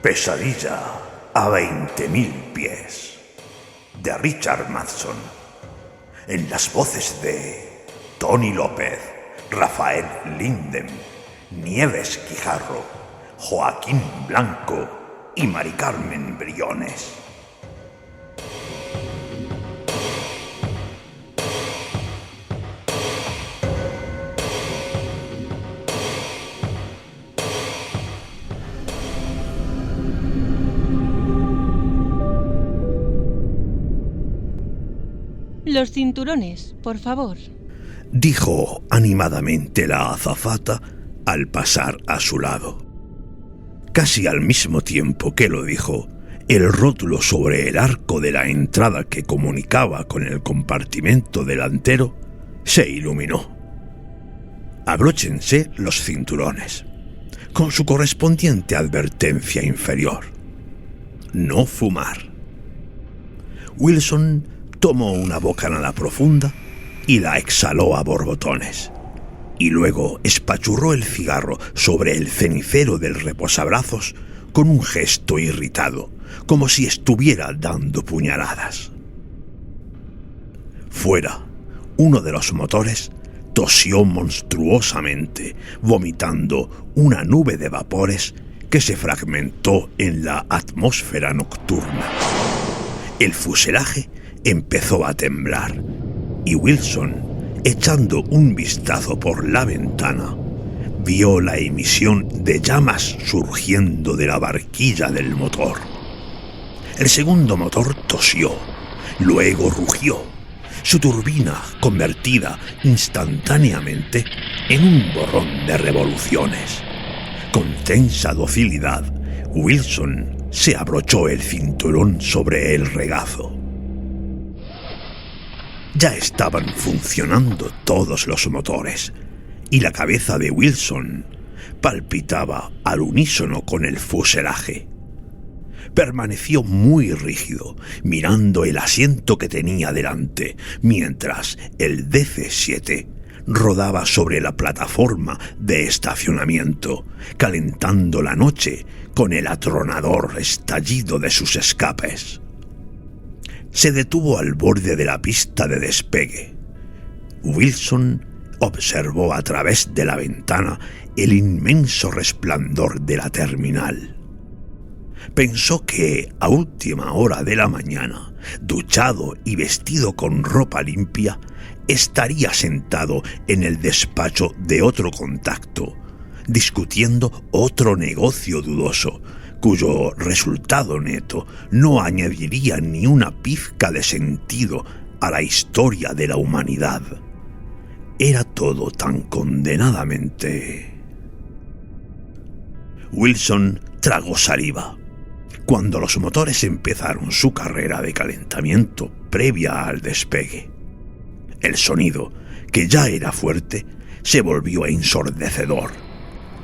Pesadilla a 20.000 pies, de Richard Matheson, en las voces de Tony López, Rafael Linden, Nieves Quijarro, Joaquín Blanco y Mari Carmen Briones. Los cinturones, por favor, dijo animadamente la azafata al pasar a su lado. Casi al mismo tiempo que lo dijo, el rótulo sobre el arco de la entrada que comunicaba con el compartimento delantero se iluminó. Abróchense los cinturones, con su correspondiente advertencia inferior: no fumar. Wilson tomó una bocanada profunda y la exhaló a borbotones, y luego espachurró el cigarro sobre el cenicero del reposabrazos con un gesto irritado, como si estuviera dando puñaladas. Fuera, uno de los motores tosió monstruosamente, vomitando una nube de vapores que se fragmentó en la atmósfera nocturna. El fuselaje empezó a temblar, y Wilson, echando un vistazo por la ventana, vio la emisión de llamas surgiendo de la barquilla del motor. El segundo motor tosió, luego rugió, su turbina convertida instantáneamente en un borrón de revoluciones. Con tensa docilidad, Wilson se abrochó el cinturón sobre el regazo. Ya estaban funcionando todos los motores, y la cabeza de Wilson palpitaba al unísono con el fuselaje. Permaneció muy rígido, mirando el asiento que tenía delante, mientras el DC-7 rodaba sobre la plataforma de estacionamiento, calentando la noche con el atronador estallido de sus escapes. Se detuvo al borde de la pista de despegue. Wilson observó a través de la ventana el inmenso resplandor de la terminal. Pensó que a última hora de la mañana, duchado y vestido con ropa limpia, estaría sentado en el despacho de otro contacto, discutiendo otro negocio dudoso, cuyo resultado neto no añadiría ni una pizca de sentido a la historia de la humanidad. Era todo tan condenadamente... Wilson tragó saliva. Cuando los motores empezaron su carrera de calentamiento previa al despegue, el sonido, que ya era fuerte, se volvió ensordecedor.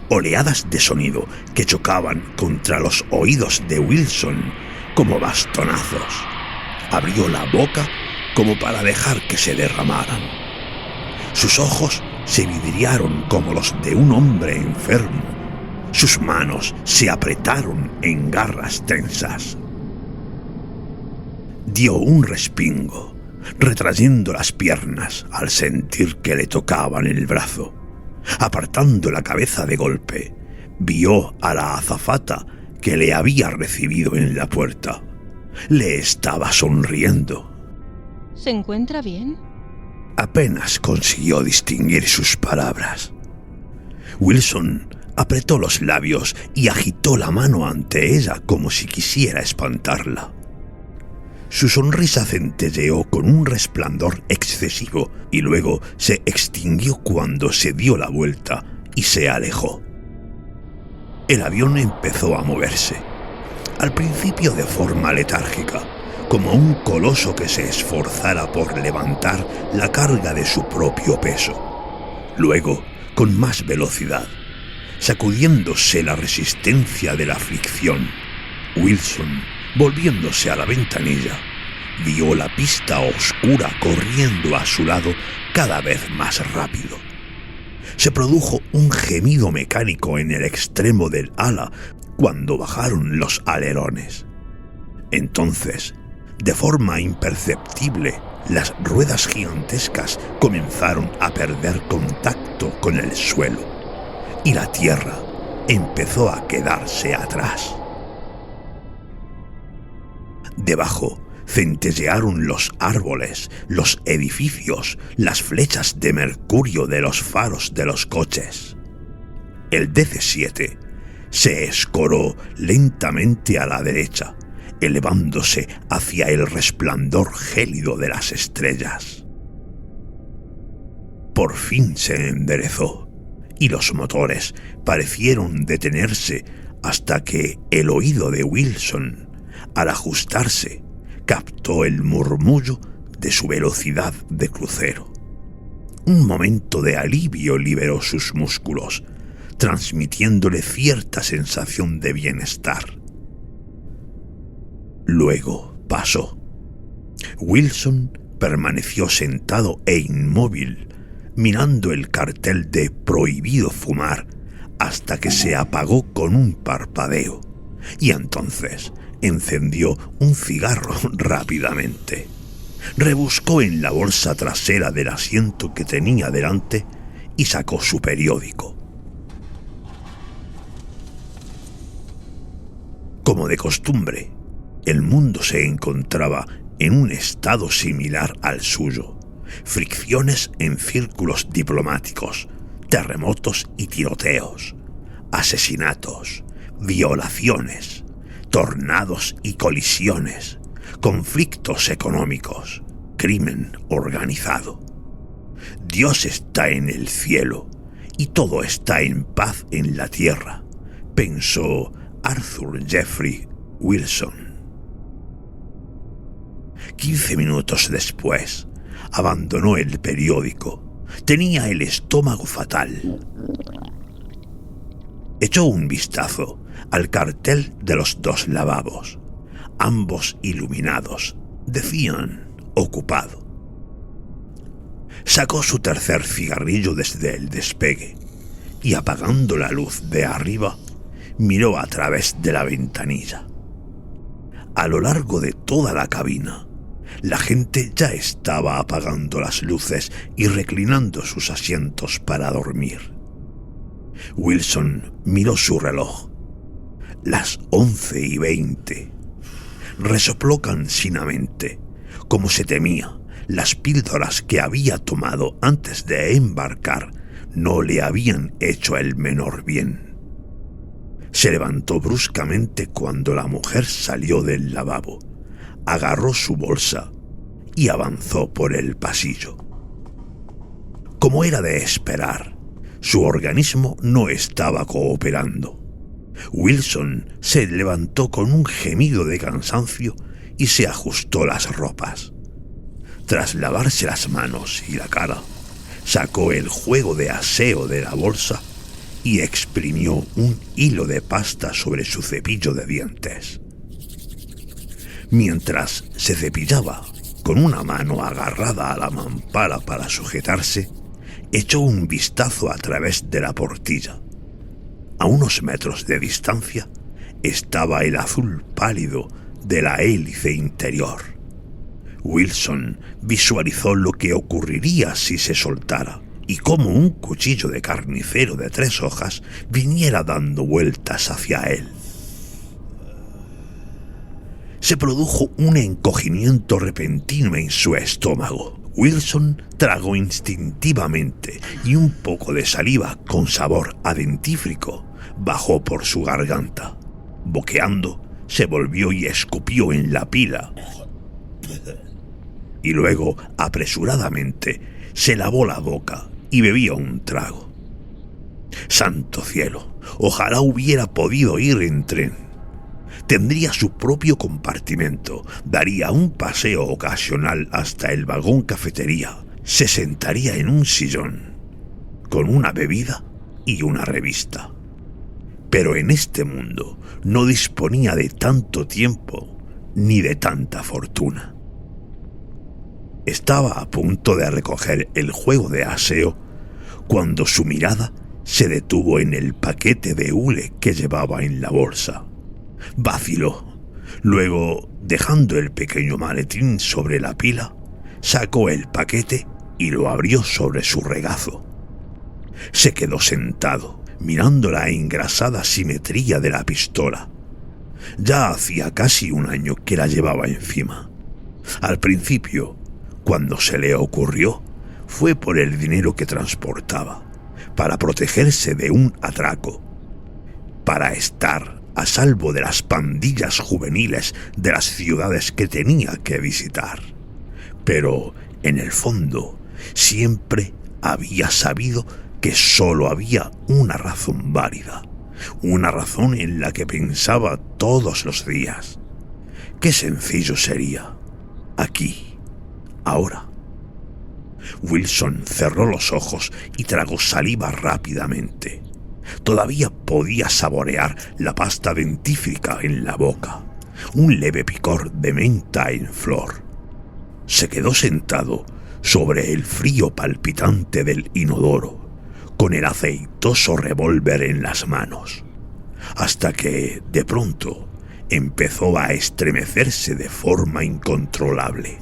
Oleadas de sonido que chocaban contra los oídos de Wilson como bastonazos. Abrió la boca como para dejar que se derramaran. Sus ojos se vidriaron como los de un hombre enfermo. Sus manos se apretaron en garras tensas. Dio un respingo, retrayendo las piernas al sentir que le tocaban el brazo. Apartando la cabeza de golpe, vio a la azafata que le había recibido en la puerta. Le estaba sonriendo. ¿Se encuentra bien? Apenas consiguió distinguir sus palabras. Wilson apretó los labios y agitó la mano ante ella como si quisiera espantarla. Su sonrisa centelleó con un resplandor excesivo y luego se extinguió cuando se dio la vuelta y se alejó. El avión empezó a moverse, al principio de forma letárgica, como un coloso que se esforzara por levantar la carga de su propio peso. Luego, con más velocidad, sacudiéndose la resistencia de la fricción, Wilson, volviéndose a la ventanilla, vio la pista oscura corriendo a su lado cada vez más rápido. Se produjo un gemido mecánico en el extremo del ala cuando bajaron los alerones. Entonces, de forma imperceptible, las ruedas gigantescas comenzaron a perder contacto con el suelo y la tierra empezó a quedarse atrás. Debajo centellearon los árboles, los edificios, las flechas de mercurio de los faros de los coches. El DC-7 se escoró lentamente a la derecha, elevándose hacia el resplandor gélido de las estrellas. Por fin se enderezó, y los motores parecieron detenerse hasta que el oído de Wilson, al ajustarse, captó el murmullo de su velocidad de crucero. Un momento de alivio liberó sus músculos, transmitiéndole cierta sensación de bienestar. Luego pasó. Wilson permaneció sentado e inmóvil, mirando el cartel de prohibido fumar hasta que se apagó con un parpadeo, y entonces encendió un cigarro rápidamente. Rebuscó en la bolsa trasera del asiento que tenía delante y sacó su periódico. Como de costumbre, el mundo se encontraba en un estado similar al suyo. Fricciones en círculos diplomáticos, terremotos y tiroteos, asesinatos, violaciones, tornados y colisiones, conflictos económicos, crimen organizado. Dios está en el cielo y todo está en paz en la tierra, pensó Arthur Jeffrey Wilson. 15 minutos después, abandonó el periódico. Tenía el estómago fatal. Echó un vistazo al cartel de los dos lavabos. Ambos iluminados. Decían ocupado. Sacó su tercer cigarrillo desde el despegue y, apagando la luz de arriba, miró a través de la ventanilla. A lo largo de toda la cabina, la gente ya estaba apagando las luces y reclinando sus asientos para dormir. Wilson miró su reloj. Las 11:20. Resopló cansinamente. Como se temía, las píldoras que había tomado antes de embarcar no le habían hecho el menor bien. Se levantó bruscamente cuando la mujer salió del lavabo. Agarró su bolsa y avanzó por el pasillo. Como era de esperar, su organismo no estaba cooperando. Wilson se levantó con un gemido de cansancio y se ajustó las ropas. Tras lavarse las manos y la cara, sacó el juego de aseo de la bolsa y exprimió un hilo de pasta sobre su cepillo de dientes. Mientras se cepillaba, con una mano agarrada a la mampara para sujetarse, echó un vistazo a través de la portilla. A unos metros de distancia estaba el azul pálido de la hélice interior. Wilson visualizó lo que ocurriría si se soltara y cómo un cuchillo de carnicero de 3 hojas viniera dando vueltas hacia él. Se produjo un encogimiento repentino en su estómago. Wilson tragó instintivamente y un poco de saliva con sabor a dentífrico bajó por su garganta. Boqueando, se volvió y escupió en la pila. Y luego, apresuradamente, se lavó la boca y bebió un trago. ¡Santo cielo! Ojalá hubiera podido ir en tren. Tendría su propio compartimento, daría un paseo ocasional hasta el vagón cafetería, se sentaría en un sillón, con una bebida y una revista. Pero en este mundo no disponía de tanto tiempo ni de tanta fortuna. Estaba a punto de recoger el juego de aseo cuando su mirada se detuvo en el paquete de hule que llevaba en la bolsa. Vaciló. Luego, dejando el pequeño maletín sobre la pila, sacó el paquete y lo abrió sobre su regazo. Se quedó sentado, mirando la engrasada simetría de la pistola. Ya hacía casi un año que la llevaba encima. Al principio, cuando se le ocurrió, fue por el dinero que transportaba, para protegerse de un atraco, para estar a salvo de las pandillas juveniles de las ciudades que tenía que visitar. Pero, en el fondo, siempre había sabido que solo había una razón válida, una razón en la que pensaba todos los días. Qué sencillo sería, aquí, ahora. Wilson cerró los ojos y tragó saliva rápidamente. Todavía podía saborear la pasta dentífrica en la boca, un leve picor de menta en flor. Se quedó sentado sobre el frío palpitante del inodoro, con el aceitoso revólver en las manos, hasta que, de pronto, empezó a estremecerse de forma incontrolable.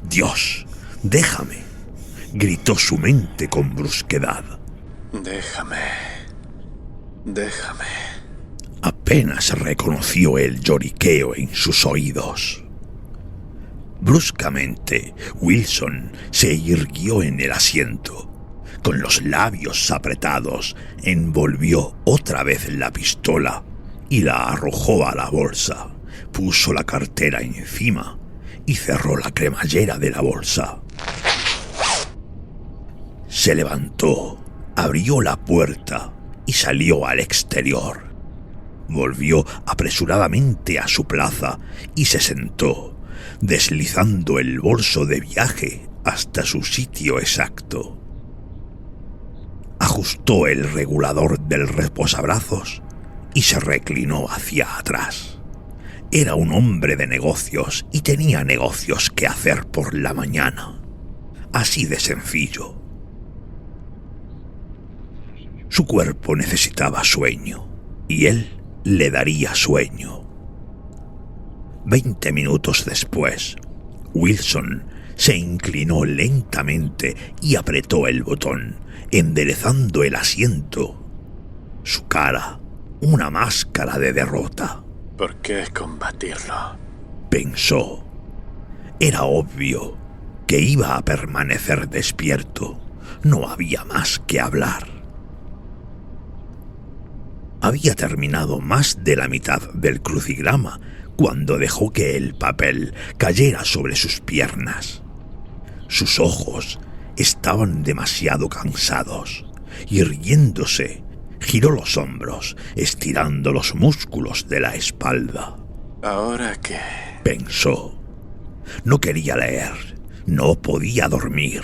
«¡Dios, déjame!», gritó su mente con brusquedad. «Déjame. Déjame». Apenas reconoció el lloriqueo en sus oídos. Bruscamente, Wilson se irguió en el asiento. Con los labios apretados, envolvió otra vez la pistola y la arrojó a la bolsa. Puso la cartera encima y cerró la cremallera de la bolsa. Se levantó, abrió la puerta y salió al exterior. Volvió apresuradamente a su plaza y se sentó, deslizando el bolso de viaje hasta su sitio exacto. Ajustó el regulador del reposabrazos y se reclinó hacia atrás. Era un hombre de negocios y tenía negocios que hacer por la mañana. Así de sencillo. Su cuerpo necesitaba sueño y él le daría sueño. 20 minutos después, Wilson se inclinó lentamente y apretó el botón, enderezando el asiento. Su cara, una máscara de derrota. ¿Por qué combatirlo?, pensó. Era obvio que iba a permanecer despierto. No había más que hablar. Había terminado más de la mitad del crucigrama cuando dejó que el papel cayera sobre sus piernas. Sus ojos estaban demasiado cansados. Irguiéndose, giró los hombros, estirando los músculos de la espalda. ¿Ahora qué?, pensó. No quería leer, no podía dormir.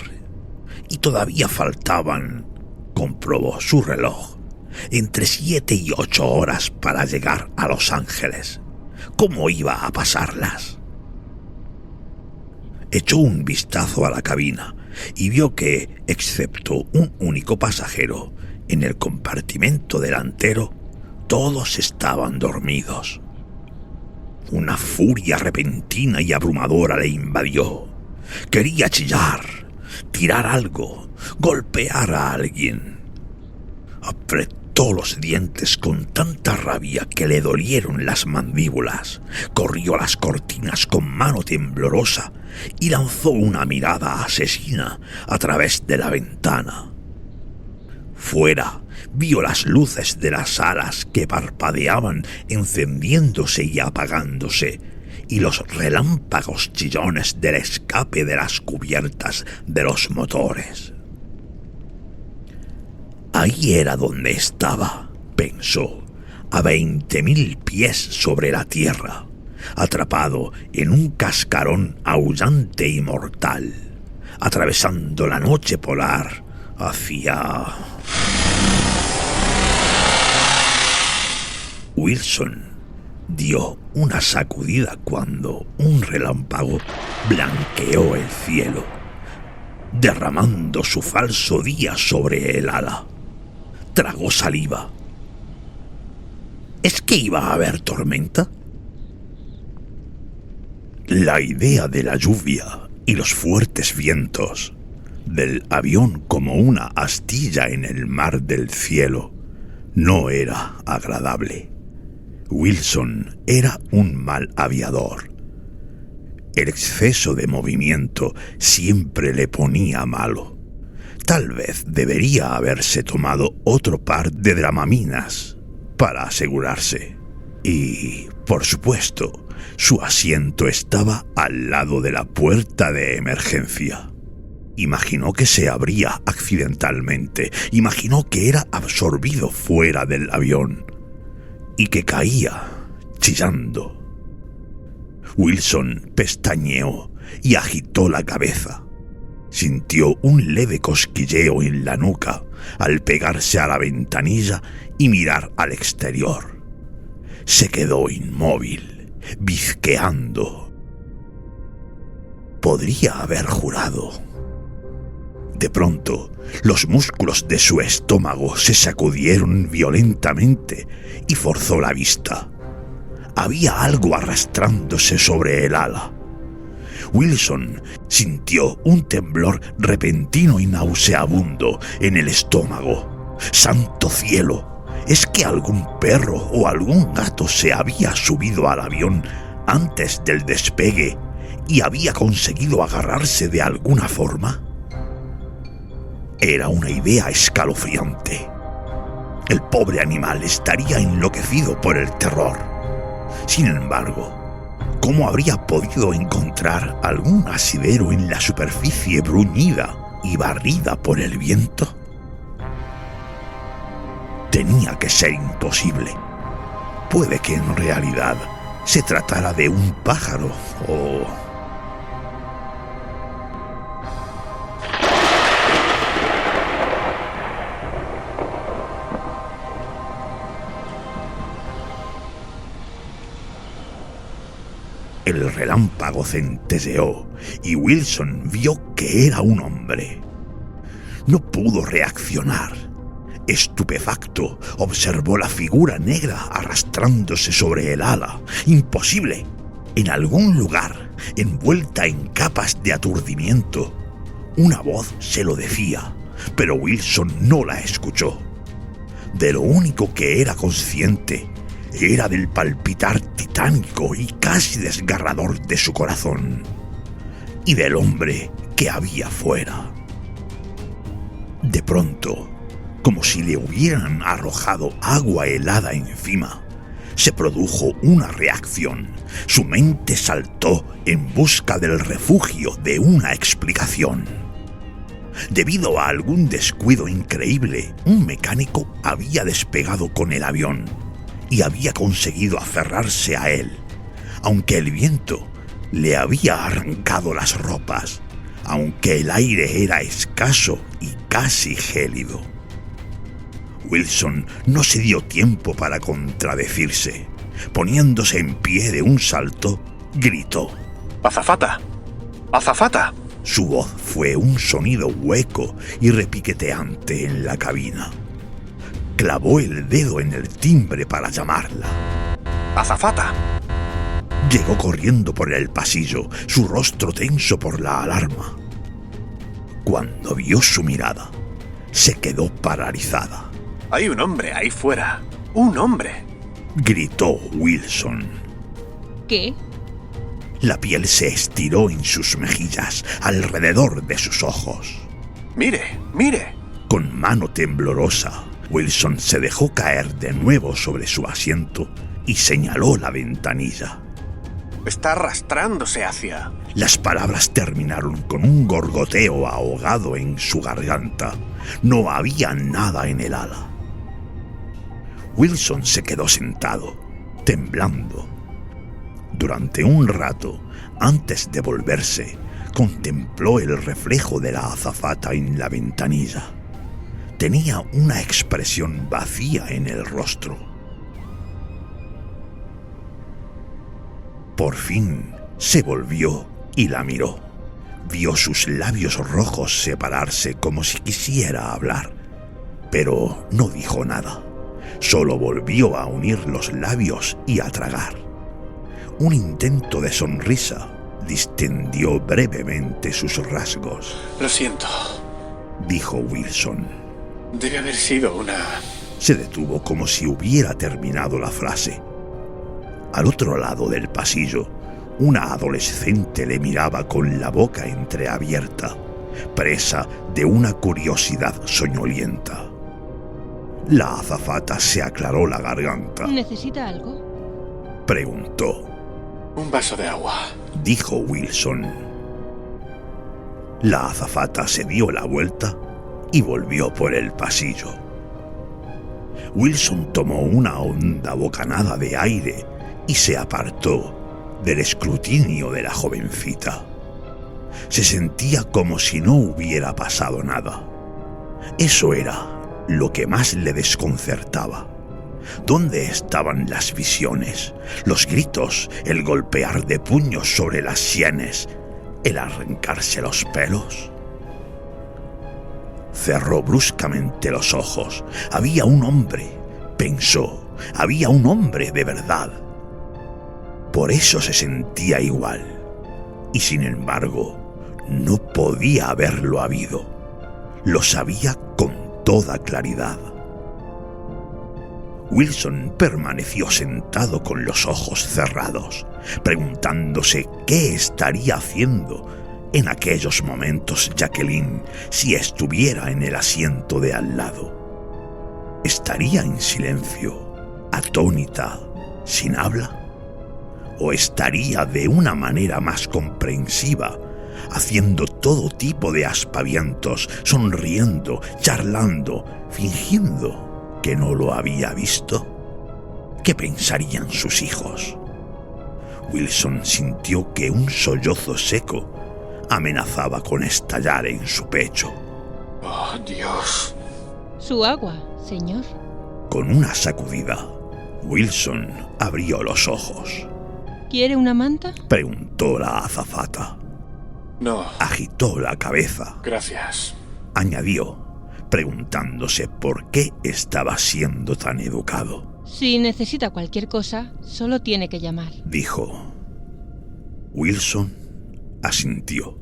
Y todavía faltaban, comprobó su reloj, entre 7 y 8 horas para llegar a Los Ángeles. ¿Cómo iba a pasarlas? Echó un vistazo a la cabina y vio que, excepto un único pasajero, en el compartimento delantero, todos estaban dormidos. Una furia repentina y abrumadora le invadió. Quería chillar, tirar algo, golpear a alguien. Apretó los dientes con tanta rabia que le dolieron las mandíbulas. Corrió a las cortinas con mano temblorosa y lanzó una mirada asesina a través de la ventana. Fuera vio las luces de las salas que parpadeaban, encendiéndose y apagándose, y los relámpagos chillones del escape de las cubiertas de los motores. Ahí era donde estaba, pensó, a 20.000 pies sobre la tierra, atrapado en un cascarón aullante y mortal, atravesando la noche polar hacia... Wilson dio una sacudida cuando un relámpago blanqueó el cielo, derramando su falso día sobre el ala. Tragó saliva. ¿Es que iba a haber tormenta? La idea de la lluvia y los fuertes vientos, del avión como una astilla en el mar del cielo, no era agradable. Wilson era un mal aviador. El exceso de movimiento siempre le ponía malo. Tal vez debería haberse tomado otro par de dramaminas para asegurarse. Y, por supuesto, su asiento estaba al lado de la puerta de emergencia. Imaginó que se abría accidentalmente. Imaginó que era absorbido fuera del avión y que caía chillando. Wilson pestañeó y agitó la cabeza. Sintió un leve cosquilleo en la nuca al pegarse a la ventanilla y mirar al exterior. Se quedó inmóvil, bizqueando. Podría haber jurado. De pronto, los músculos de su estómago se sacudieron violentamente y forzó la vista. Había algo arrastrándose sobre el ala. Wilson sintió un temblor repentino y nauseabundo en el estómago. ¡Santo cielo! ¿Es que algún perro o algún gato se había subido al avión antes del despegue y había conseguido agarrarse de alguna forma? Era una idea escalofriante. El pobre animal estaría enloquecido por el terror. Sin embargo, ¿cómo habría podido encontrar algún asidero en la superficie bruñida y barrida por el viento? Tenía que ser imposible. Puede que en realidad se tratara de un pájaro o... El relámpago centelleó y Wilson vio que era un hombre. No pudo reaccionar. Estupefacto, observó la figura negra arrastrándose sobre el ala. ¡Imposible! En algún lugar, envuelta en capas de aturdimiento, una voz se lo decía, pero Wilson no la escuchó. De lo único que era consciente era del palpitar titánico y casi desgarrador de su corazón, y del hombre que había fuera. De pronto, como si le hubieran arrojado agua helada encima, se produjo una reacción. Su mente saltó en busca del refugio de una explicación. Debido a algún descuido increíble, un mecánico había despegado con el avión y había conseguido aferrarse a él, aunque el viento le había arrancado las ropas, aunque el aire era escaso y casi gélido. Wilson no se dio tiempo para contradecirse. Poniéndose en pie de un salto, gritó: ¡Azafata! ¡Azafata! Su voz fue un sonido hueco y repiqueteante en la cabina. Clavó el dedo en el timbre para llamarla. ¡Azafata! Llegó corriendo por el pasillo, su rostro tenso por la alarma. Cuando vio su mirada, se quedó paralizada. ¡Hay un hombre ahí fuera! ¡Un hombre! Gritó Wilson. ¿Qué? La piel se estiró en sus mejillas, alrededor de sus ojos. ¡Mire! ¡Mire! Con mano temblorosa, Wilson se dejó caer de nuevo sobre su asiento y señaló la ventanilla. Está arrastrándose hacia... Las palabras terminaron con un gorgoteo ahogado en su garganta. No había nada en el ala. Wilson se quedó sentado, temblando. Durante un rato, antes de volverse, contempló el reflejo de la azafata en la ventanilla. Tenía una expresión vacía en el rostro. Por fin se volvió y la miró. Vio sus labios rojos separarse como si quisiera hablar, pero no dijo nada. Solo volvió a unir los labios y a tragar. Un intento de sonrisa distendió brevemente sus rasgos. Lo siento, dijo Wilson. debe haber sido una... Se detuvo como si hubiera terminado la frase. Al otro lado del pasillo, una adolescente le miraba con la boca entreabierta, presa de una curiosidad soñolienta. La azafata se aclaró la garganta. ¿Necesita algo? Preguntó. Un vaso de agua, dijo Wilson. La azafata se dio la vuelta y volvió por el pasillo. Wilson tomó una honda bocanada de aire y se apartó del escrutinio de la jovencita. Se sentía como si no hubiera pasado nada. Eso era lo que más le desconcertaba. ¿Dónde estaban las visiones, los gritos, el golpear de puños sobre las sienes, el arrancarse los pelos? Cerró bruscamente los ojos. Había un hombre, pensó. Había un hombre de verdad. Por eso se sentía igual. Y sin embargo, no podía haberlo habido. Lo sabía con toda claridad. Wilson permaneció sentado con los ojos cerrados, preguntándose qué estaría haciendo en aquellos momentos Jacqueline si estuviera en el asiento de al lado. ¿Estaría en silencio, atónita, sin habla? ¿O estaría de una manera más comprensiva, haciendo todo tipo de aspavientos, sonriendo, charlando, fingiendo que no lo había visto? ¿Qué pensarían sus hijos? Wilson sintió que un sollozo seco amenazaba con estallar en su pecho. ¡Oh, Dios! Su agua, señor. Con una sacudida, Wilson abrió los ojos. ¿Quiere una manta? Preguntó la azafata. No. Agitó la cabeza. Gracias. Añadió, preguntándose por qué estaba siendo tan educado. Si necesita cualquier cosa, solo tiene que llamar, dijo. Wilson asintió.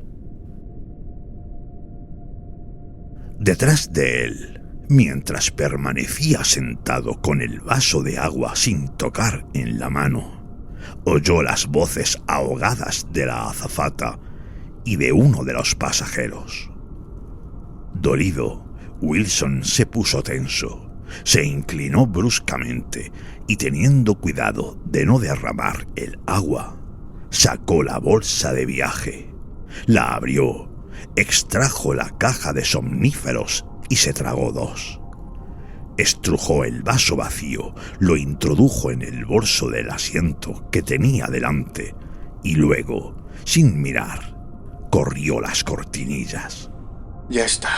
Detrás de él, mientras permanecía sentado con el vaso de agua sin tocar en la mano, oyó las voces ahogadas de la azafata y de uno de los pasajeros. Dolido, Wilson se puso tenso, se inclinó bruscamente y, teniendo cuidado de no derramar el agua, sacó la bolsa de viaje, la abrió, extrajo la caja de somníferos y se tragó 2. Estrujó el vaso vacío, lo introdujo en el bolso del asiento que tenía delante y luego, sin mirar, corrió las cortinillas. Ya está.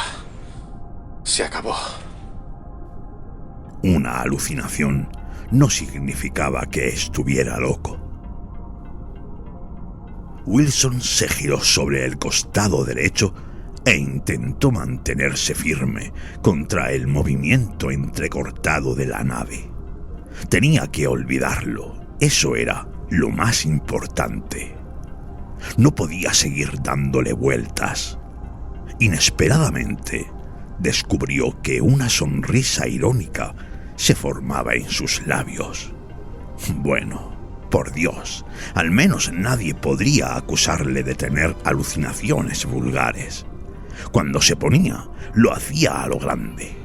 Se acabó. Una alucinación no significaba que estuviera loco. Wilson se giró sobre el costado derecho e intentó mantenerse firme contra el movimiento entrecortado de la nave. Tenía que olvidarlo. Eso era lo más importante. No podía seguir dándole vueltas. Inesperadamente, descubrió que una sonrisa irónica se formaba en sus labios. Bueno, por Dios, al menos nadie podría acusarle de tener alucinaciones vulgares. Cuando se ponía, lo hacía a lo grande.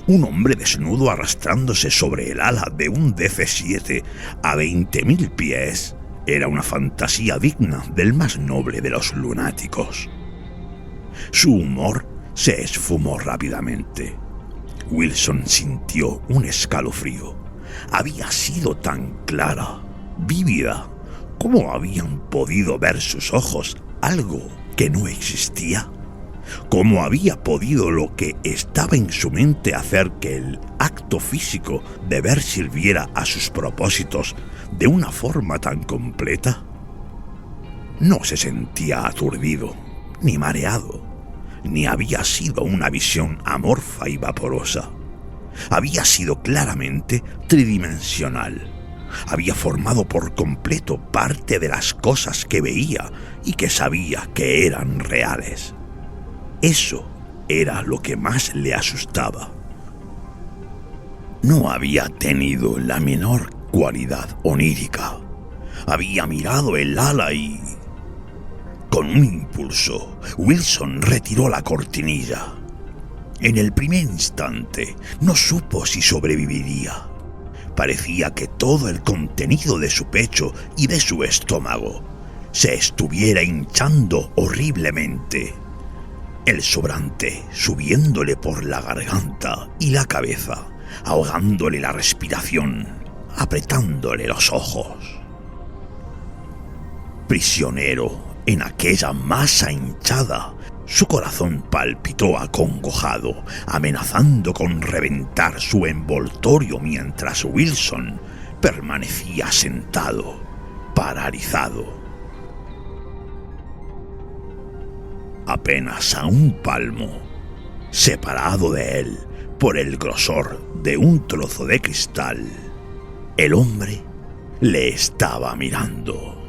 Un hombre desnudo arrastrándose sobre el ala de un DC-7 a 20.000 pies era una fantasía digna del más noble de los lunáticos. Su humor se esfumó rápidamente. Wilson sintió un escalofrío. Había sido tan clara, vívida. ¿Cómo habían podido ver sus ojos algo que no existía? ¿Cómo había podido lo que estaba en su mente hacer que el acto físico de ver sirviera a sus propósitos de una forma tan completa? No se sentía aturdido, ni mareado, ni había sido una visión amorfa y vaporosa. había sido claramente tridimensional. Había formado por completo parte de las cosas que veía y que sabía que eran reales. Eso era lo que más le asustaba. No había tenido la menor cualidad onírica. Había mirado el ala y... Con un impulso, Wilson retiró la cortinilla. En el primer instante, no supo si sobreviviría. Parecía que todo el contenido de su pecho y de su estómago se estuviera hinchando horriblemente. El sobrante subiéndole por la garganta y la cabeza, ahogándole la respiración, apretándole los ojos. Prisionero en aquella masa hinchada, su corazón palpitó acongojado, amenazando con reventar su envoltorio mientras Wilson permanecía sentado, paralizado. Apenas a un palmo, separado de él por el grosor de un trozo de cristal, el hombre le estaba mirando.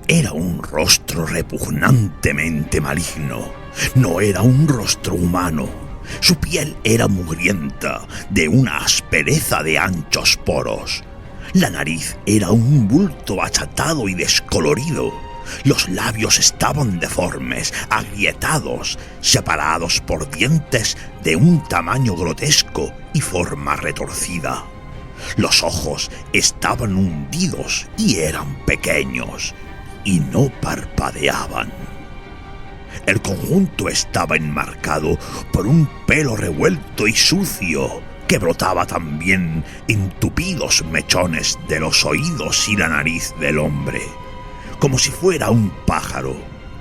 Era un rostro repugnantemente maligno. No era un rostro humano. Su piel era mugrienta, de una aspereza de anchos poros. La nariz era un bulto achatado y descolorido. Los labios estaban deformes, agrietados, separados por dientes de un tamaño grotesco y forma retorcida. Los ojos estaban hundidos y eran pequeños, y no parpadeaban. El conjunto estaba enmarcado por un pelo revuelto y sucio que brotaba también en tupidos mechones de los oídos y la nariz del hombre, como si fuera un pájaro,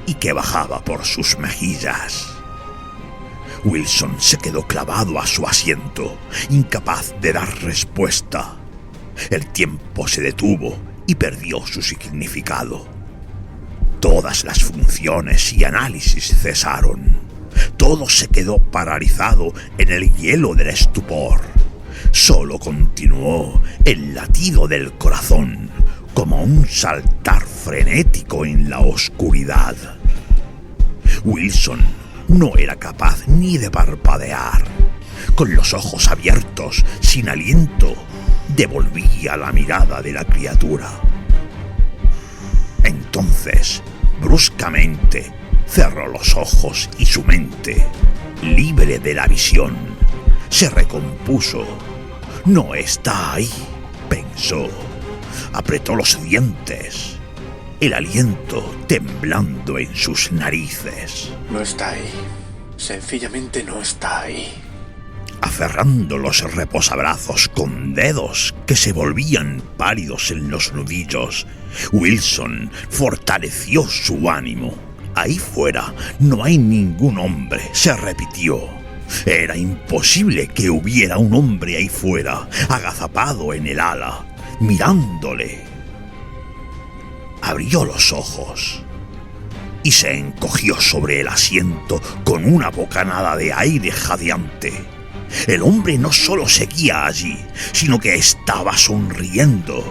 y que bajaba por sus mejillas. Wilson se quedó clavado a su asiento, incapaz de dar respuesta. El tiempo se detuvo y perdió su significado. Todas las funciones y análisis cesaron. Todo se quedó paralizado en el hielo del estupor. Solo continuó el latido del corazón, como un saltar frenético en la oscuridad. Wilson no era capaz ni de parpadear. Con los ojos abiertos, sin aliento, devolvía la mirada de la criatura. Entonces, bruscamente, cerró los ojos y su mente, libre de la visión, se recompuso. No está ahí, pensó. Apretó los dientes, el aliento temblando en sus narices. No está ahí. Sencillamente no está ahí. Aferrando los reposabrazos con dedos que se volvían pálidos en los nudillos, Wilson fortaleció su ánimo. Ahí fuera no hay ningún hombre, se repitió. Era imposible que hubiera un hombre ahí fuera, agazapado en el ala, mirándole. Abrió los ojos y se encogió sobre el asiento con una bocanada de aire jadeante. El hombre no solo seguía allí, sino que estaba sonriendo.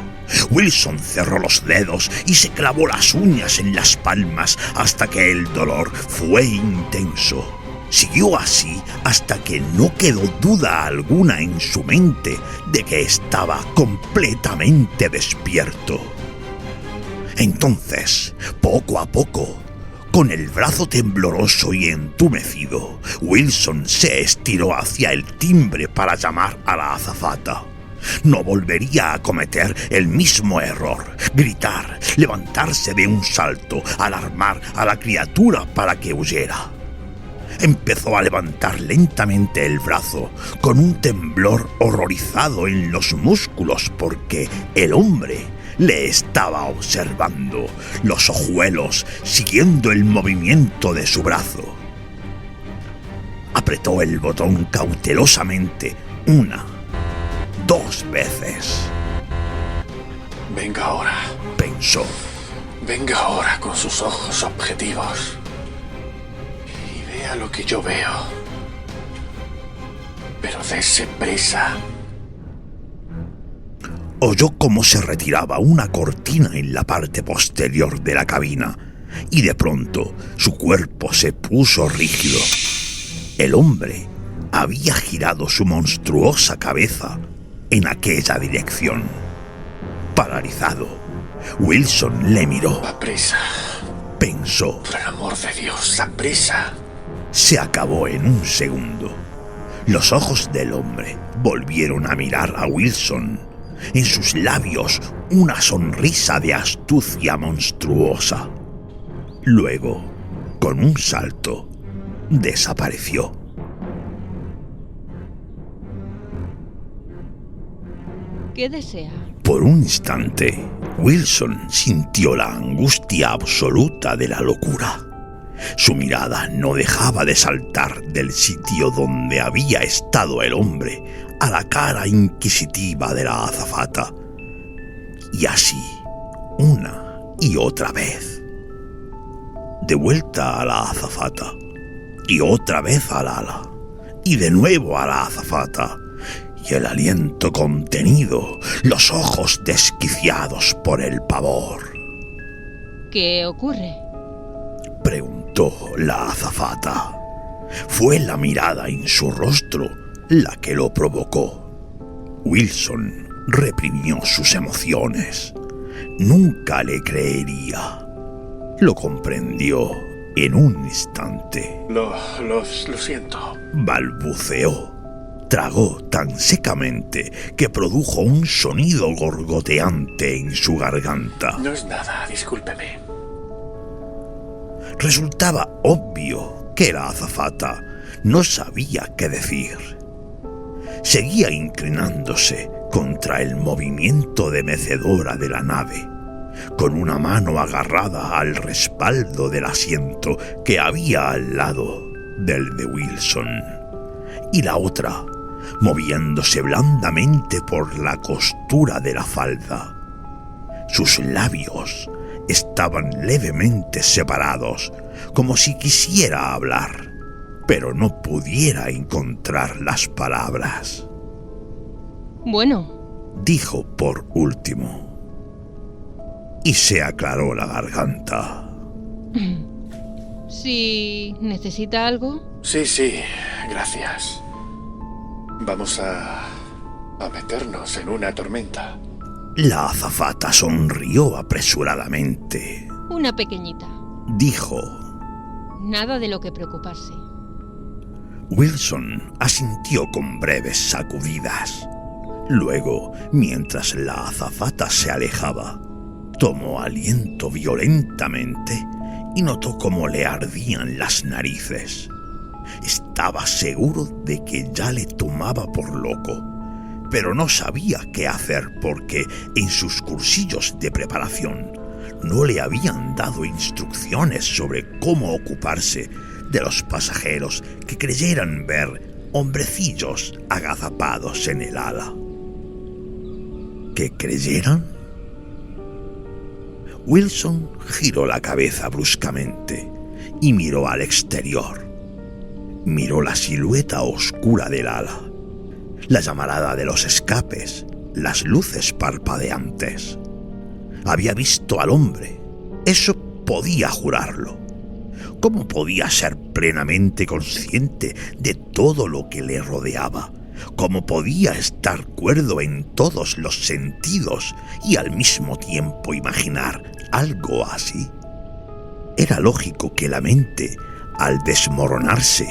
Wilson cerró los dedos y se clavó las uñas en las palmas hasta que el dolor fue intenso. Siguió así hasta que no quedó duda alguna en su mente de que estaba completamente despierto. Entonces, poco a poco, con el brazo tembloroso y entumecido, Wilson se estiró hacia el timbre para llamar a la azafata. No volvería a cometer el mismo error, gritar, levantarse de un salto, alarmar a la criatura para que huyera. Empezó a levantar lentamente el brazo, con un temblor horrorizado en los músculos porque el hombre le estaba observando, los ojuelos siguiendo el movimiento de su brazo. Apretó el botón cautelosamente 1, 2 veces. Venga ahora, pensó. Venga ahora con sus ojos objetivos y vea lo que yo veo. Pero dése prisa. Oyó cómo se retiraba una cortina en la parte posterior de la cabina y de pronto su cuerpo se puso rígido. El hombre había girado su monstruosa cabeza en aquella dirección. Paralizado, Wilson le miró. Aprisa. Pensó. Por el amor de Dios, aprisa. Se acabó en un segundo. Los ojos del hombre volvieron a mirar a Wilson. En sus labios una sonrisa de astucia monstruosa. Luego, con un salto, desapareció. ¿Qué desea? Por un instante, Wilson sintió la angustia absoluta de la locura. Su mirada no dejaba de saltar del sitio donde había estado el hombre a la cara inquisitiva de la azafata. Y así, una y otra vez. De vuelta a la azafata, y otra vez al ala, y de nuevo a la azafata, y el aliento contenido, los ojos desquiciados por el pavor. ¿Qué ocurre? Preguntó la azafata. Fue la mirada en su rostro la que lo provocó. Wilson reprimió sus emociones. Nunca le creería. Lo comprendió en un instante. Lo siento. Balbuceó. Tragó tan secamente que produjo un sonido gorgoteante en su garganta. No es nada, discúlpeme. Resultaba obvio que la azafata no sabía qué decir. Seguía inclinándose contra el movimiento de mecedora de la nave, con una mano agarrada al respaldo del asiento que había al lado del de Wilson, y la otra moviéndose blandamente por la costura de la falda. Sus labios estaban levemente separados, como si quisiera hablar, pero no pudiera encontrar las palabras. Bueno, dijo por último, y se aclaró la garganta. si necesita algo... Sí, gracias. Vamos a meternos en una tormenta. La azafata sonrió apresuradamente. Una pequeñita. Dijo. Nada de lo que preocuparse. Wilson asintió con breves sacudidas. Luego, mientras la azafata se alejaba, tomó aliento violentamente y notó cómo le ardían las narices. Estaba seguro de que ya le tomaba por loco, pero no sabía qué hacer porque en sus cursillos de preparación no le habían dado instrucciones sobre cómo ocuparse de los pasajeros que creyeran ver hombrecillos agazapados en el ala. ¿Que creyeran? Wilson giró la cabeza bruscamente y miró al exterior. Miró la silueta oscura del ala, la llamarada de los escapes, las luces parpadeantes. Había visto al hombre, eso podía jurarlo. ¿Cómo podía ser plenamente consciente de todo lo que le rodeaba? ¿Cómo podía estar cuerdo en todos los sentidos y al mismo tiempo imaginar algo así? Era lógico que la mente, al desmoronarse,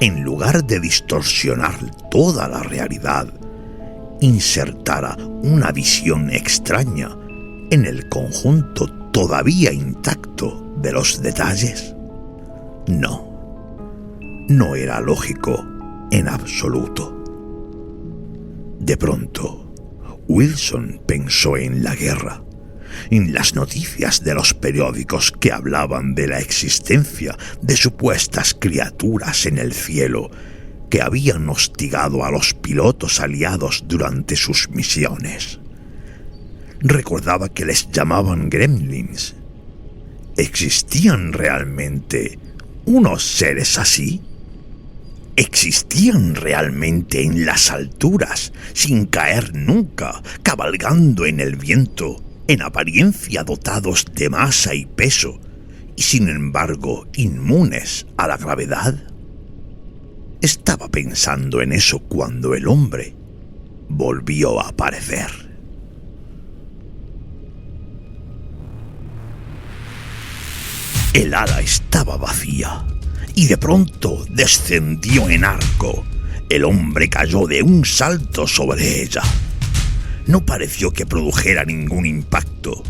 en lugar de distorsionar toda la realidad, insertara una visión extraña en el conjunto todavía intacto de los detalles. No era lógico en absoluto. De pronto, Wilson pensó en la guerra, en las noticias de los periódicos que hablaban de la existencia de supuestas criaturas en el cielo que habían hostigado a los pilotos aliados durante sus misiones. Recordaba que les llamaban gremlins. ¿Existían realmente unos seres así? existían realmente en las alturas, sin caer nunca, cabalgando en el viento, en apariencia dotados de masa y peso, y sin embargo inmunes a la gravedad? Estaba pensando en eso cuando el hombre volvió a aparecer. El ala estaba vacía y de pronto descendió en arco. El hombre cayó de un salto sobre ella. No pareció que produjera ningún impacto.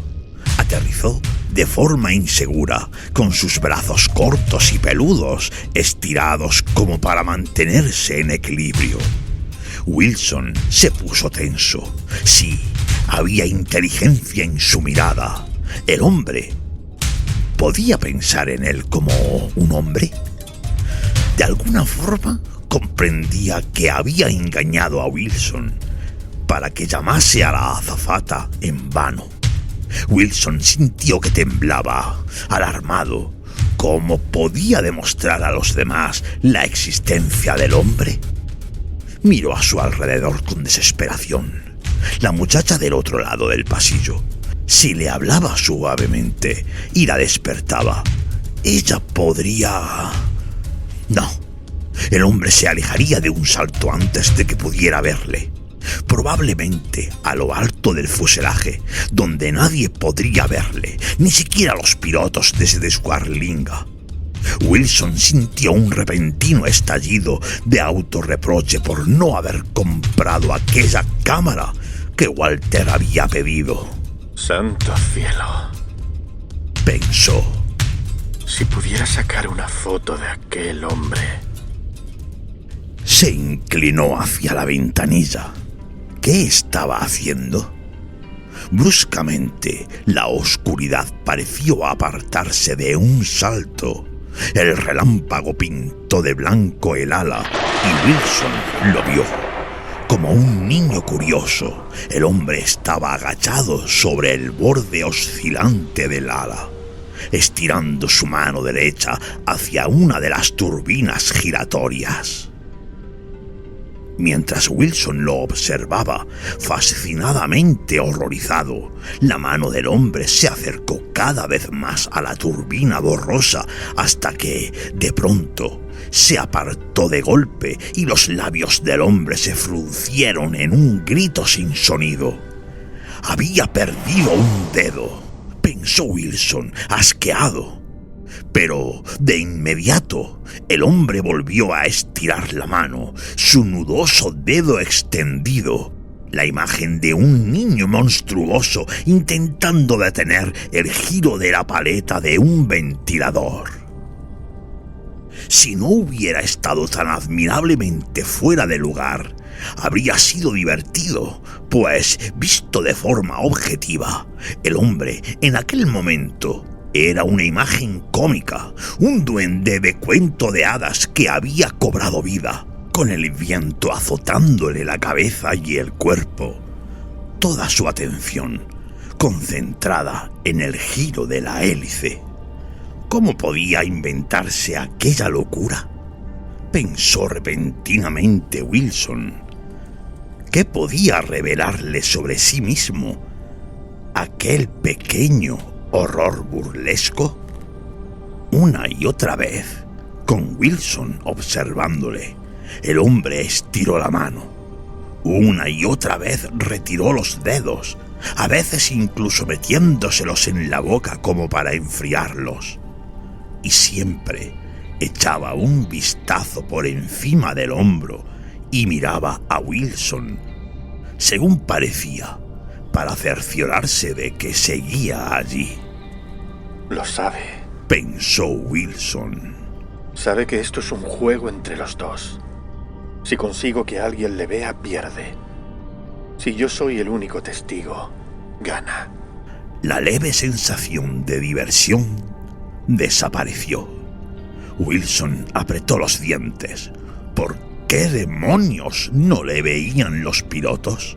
Aterrizó de forma insegura, con sus brazos cortos y peludos, estirados como para mantenerse en equilibrio. Wilson se puso tenso. Sí, había inteligencia en su mirada. El hombre... ¿podía pensar en él como un hombre? De alguna forma comprendía que había engañado a Wilson para que llamase a la azafata en vano. Wilson sintió que temblaba, alarmado. ¿Cómo podía demostrar a los demás la existencia del hombre? Miró a su alrededor con desesperación. La muchacha del otro lado del pasillo, si le hablaba suavemente y la despertaba, ella podría... No, el hombre se alejaría de un salto antes de que pudiera verle. Probablemente a lo alto del fuselaje, donde nadie podría verle, ni siquiera los pilotos desde Squarlinga. Wilson sintió un repentino estallido de autorreproche por no haber comprado aquella cámara que Walter había pedido. Santo cielo, pensó. Si pudiera sacar una foto de aquel hombre. Se inclinó hacia la ventanilla. ¿Qué estaba haciendo? Bruscamente, la oscuridad pareció apartarse de un salto. El relámpago pintó de blanco el ala y Wilson lo vio. Como un niño curioso, el hombre estaba agachado sobre el borde oscilante del ala, estirando su mano derecha hacia una de las turbinas giratorias. Mientras Wilson lo observaba, fascinadamente horrorizado, la mano del hombre se acercó cada vez más a la turbina borrosa hasta que, de pronto, se apartó de golpe y los labios del hombre se fruncieron en un grito sin sonido. Había perdido un dedo, pensó Wilson, asqueado. Pero de inmediato el hombre volvió a estirar la mano, su nudoso dedo extendido, la imagen de un niño monstruoso intentando detener el giro de la paleta de un ventilador. Si no hubiera estado tan admirablemente fuera de lugar, habría sido divertido, pues, visto de forma objetiva, el hombre en aquel momento era una imagen cómica, un duende de cuento de hadas que había cobrado vida, con el viento azotándole la cabeza y el cuerpo. Toda su atención concentrada en el giro de la hélice. ¿Cómo podía inventarse aquella locura? Pensó repentinamente Wilson. ¿Qué podía revelarle sobre sí mismo aquel pequeño horror burlesco? Una y otra vez, con Wilson observándole, el hombre estiró la mano. Una y otra vez retiró los dedos, a veces incluso metiéndoselos en la boca como para enfriarlos. Y siempre echaba un vistazo por encima del hombro y miraba a Wilson, según parecía, para cerciorarse de que seguía allí. Lo sabe, pensó Wilson. Sabe que esto es un juego entre los dos. Si consigo que alguien le vea, pierde. Si yo soy el único testigo, gana. La leve sensación de diversión desapareció. Wilson apretó los dientes. ¿Por qué demonios no le veían los pilotos?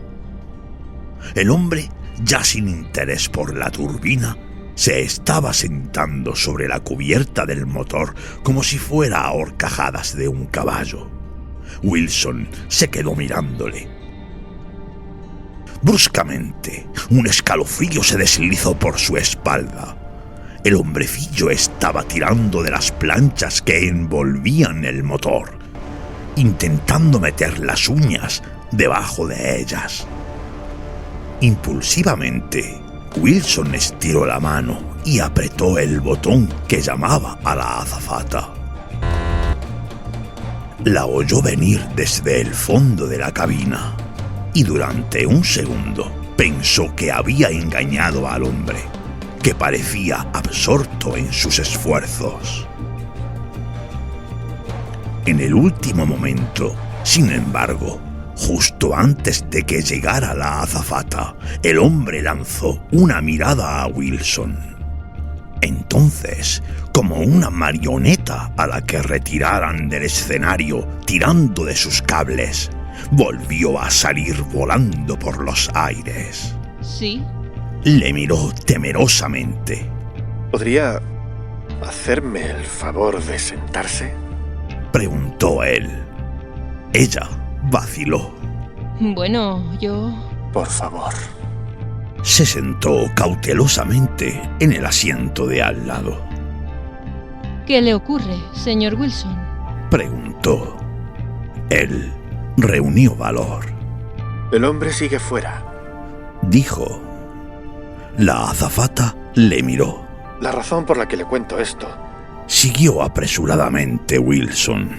El hombre, ya sin interés por la turbina, se estaba sentando sobre la cubierta del motor como si fuera a horcajadas de un caballo. Wilson se quedó mirándole. Bruscamente, un escalofrío se deslizó por su espalda. El hombrecillo estaba tirando de las planchas que envolvían el motor, intentando meter las uñas debajo de ellas. Impulsivamente, Wilson estiró la mano y apretó el botón que llamaba a la azafata. La oyó venir desde el fondo de la cabina y durante un segundo pensó que había engañado al hombre, que parecía absorto en sus esfuerzos. En el último momento, sin embargo, justo antes de que llegara la azafata, el hombre lanzó una mirada a Wilson. Entonces, como una marioneta a la que retiraran del escenario tirando de sus cables, volvió a salir volando por los aires. ¿Sí? Le miró temerosamente. ¿Podría hacerme el favor de sentarse? Preguntó él. Ella vaciló. Bueno, yo... Por favor. Se sentó cautelosamente en el asiento de al lado. ¿Qué le ocurre, señor Wilson? Preguntó. Él reunió valor. El hombre sigue fuera. Dijo. La azafata le miró. La razón por la que le cuento esto Siguió apresuradamente Wilson.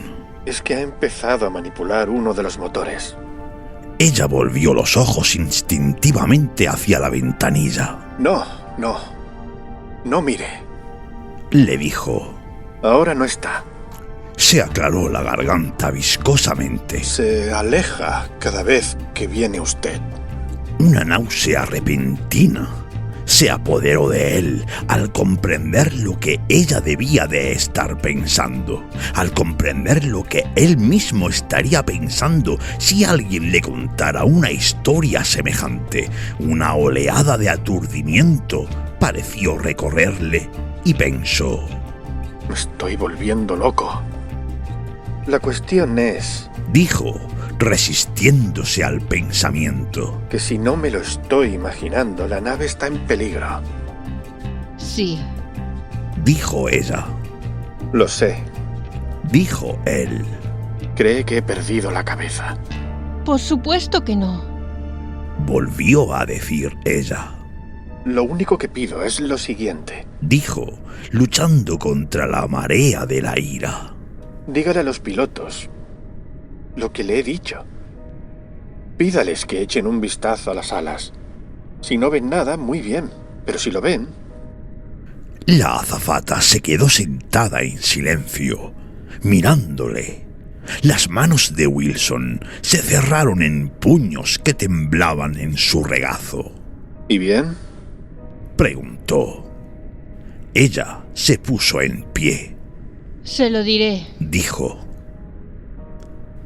es que ha empezado a manipular uno de los motores. Ella volvió los ojos instintivamente hacia la ventanilla. No mire. Le dijo. Ahora no está. Se aclaró la garganta viscosamente. Se aleja cada vez que viene usted. Una náusea repentina se apoderó de él al comprender lo que ella debía de estar pensando, al comprender lo que él mismo estaría pensando si alguien le contara una historia semejante. Una oleada de aturdimiento pareció recorrerle y pensó: Me estoy volviendo loco. La cuestión es dijo, resistiéndose al pensamiento. que si no me lo estoy imaginando, la nave está en peligro. Sí. Dijo ella. Lo sé. Dijo él. Cree que he perdido la cabeza. Por supuesto que no. Volvió a decir ella. Lo único que pido es lo siguiente. Dijo, luchando contra la marea de la ira. Dígale a los pilotos lo que le he dicho. Pídales que echen un vistazo a las alas. Si no ven nada, muy bien. Pero si lo ven... La azafata se quedó sentada en silencio, mirándole. Las manos de Wilson se cerraron en puños que temblaban en su regazo. ¿Y bien? Preguntó. Ella se puso en pie. Se lo diré. Dijo.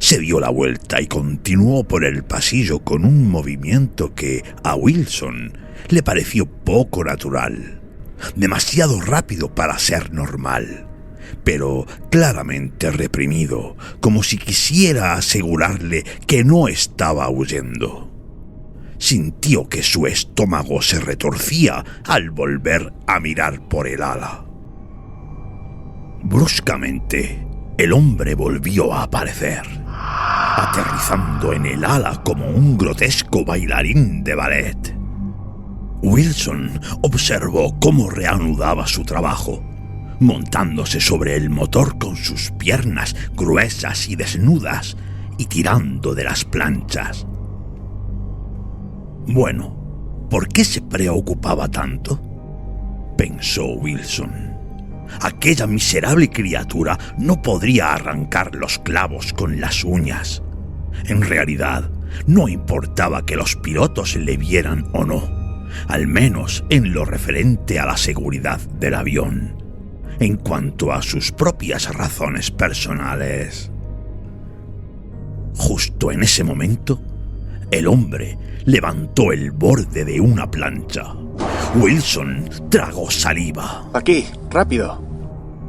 Se dio la vuelta y continuó por el pasillo con un movimiento que a Wilson le pareció poco natural, demasiado rápido para ser normal, pero claramente reprimido, como si quisiera asegurarle que no estaba huyendo. Sintió que su estómago se retorcía al volver a mirar por el ala. Bruscamente, el hombre volvió a aparecer, aterrizando en el ala como un grotesco bailarín de ballet. Wilson observó cómo reanudaba su trabajo, montándose sobre el motor con sus piernas gruesas y desnudas y tirando de las planchas. Bueno, ¿por qué se preocupaba tanto?, pensó Wilson. Aquella miserable criatura no podría arrancar los clavos con las uñas. En realidad, no importaba que los pilotos le vieran o no, al menos en lo referente a la seguridad del avión. En cuanto a sus propias razones personales... Justo en ese momento, el hombre levantó el borde de una plancha. Wilson tragó saliva. Aquí, rápido.